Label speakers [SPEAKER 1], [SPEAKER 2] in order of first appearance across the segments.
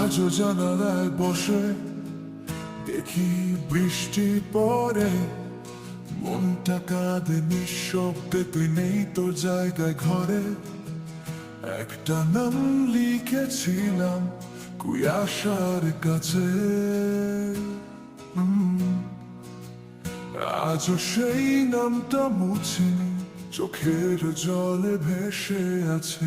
[SPEAKER 1] আজও জানালায় বসে দেখি বৃষ্টি পড়ে, মনটা কাঁদে নিঃশব্দে, তুই নেই তোর জায়গায় ঘরে। একটা নাম লিখেছিলাম কুয়াশার কাছে, আজও সেই নামটা মুছিনি, চোখের জলে ভেসে আছে।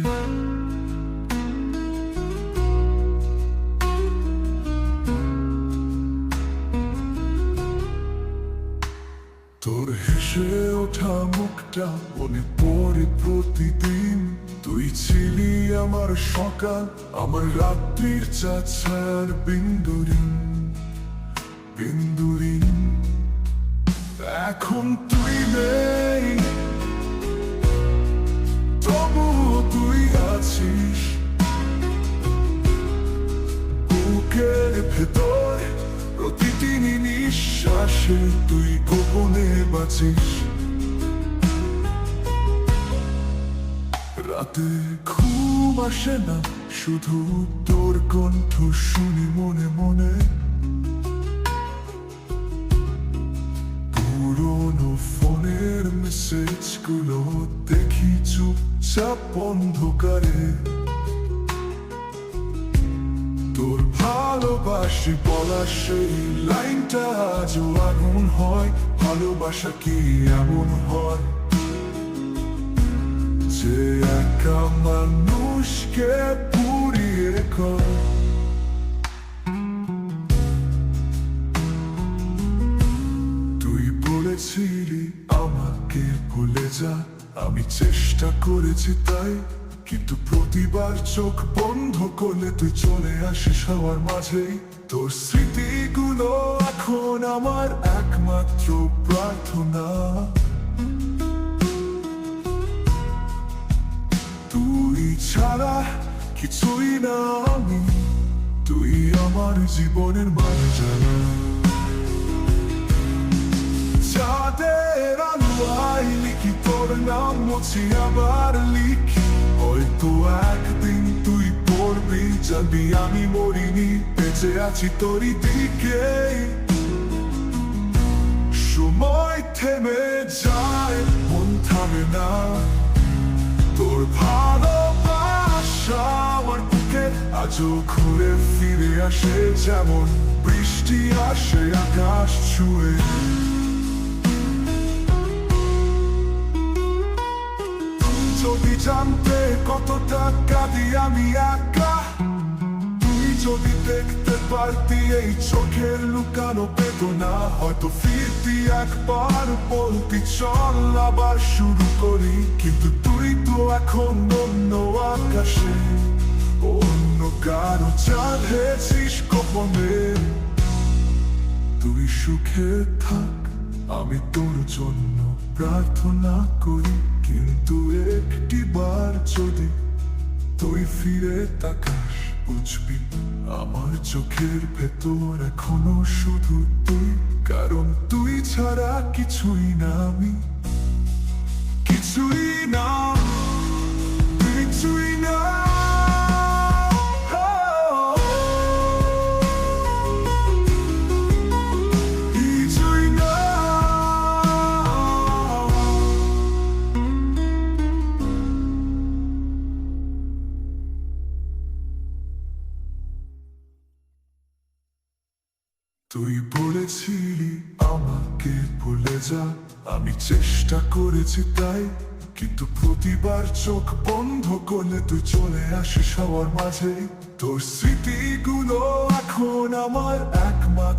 [SPEAKER 1] তোর হেসে ওঠা মুখটা মনে পড়ে প্রতিদিন, তুই ছিলি আমার সকাল, আমার রাত্রির চাঁদ ছায়ার বিন্দুরিন বিন্দুরিন। এখন তুই নেই, তবুও তুই আছিস বুকের ভেতর, প্রতিটি নিঃশ্বাসে তুই গোপনে বাঁচিস। রাতে ঘুম আসে না, শুধু তোর কণ্ঠ শুনি মনে মনে। পুরোনো ফোনের মেসেজ গুলো দেখি চুপচাপ অন্ধকারে। তোর ভালোবাসি বলা সেই লাইনটা আজও আগুন হয়। ভালোবাসা কি এমন হয় যে একা মানুষকে পুড়িয়ে কর? তুই বলেছিলি আমাকে ভুলে যা, আমি চেষ্টা করেছি তাই, কিন্তু প্রতিবার চোখ বন্ধ করলে তুই চলে আসিস আমার মাঝেই। তোর স্মৃতিগুলো এখন আমার একমাত্র প্রার্থনা। তুই ছাড়া কিছুই না আমি, তুই আমার জীবনের মানে জানা। চাঁদের আলোয় লিখি তোর নাম, মুছি আবার লিখি, হয়তো একদিন তুই পড়বি, জানবি আমি মরিনি, বেঁচে আছি তোরই দিকে। সময় থেমে যায়, মন থামে না, তোর ভালোবাসা আমার বুকে আজও ঘুরে ফিরে আসে, যেমন বৃষ্টি আসে আকাশ ছুঁয়ে। যদি জানতে কতটা কাঁদি আমি একা, তুই যদি দেখতে পারতি এই চোখের লুকানো বেদনা, হয়তো ফিরতি একবার, বলতি চল আবার শুরু করি। কিন্তু তুই তো এখন অন্য আকাশে, অন্য কারো চাঁদ হয়েছিস গোপনে। তুই সুখে থাক, আমি তোর জন্য প্রার্থনা করি, কিন্তু একটিবার যদি তুই ফিরে তাকাস, বুঝবি আমার চোখের ভেতর এখনো শুধু তুই। কারণ তুই ছাড়া কিছুই না আমি, কিছুই না, কিছুই না। তুই বলেছিলি আমাকে ভুলে যা, আমি চেষ্টা করেছি তাই, কিন্তু প্রতিবার চোখ বন্ধ করলে তুই চলে আসিস আমার মাঝে। তোর স্মৃতিগুলো এখন আমার একমাত্র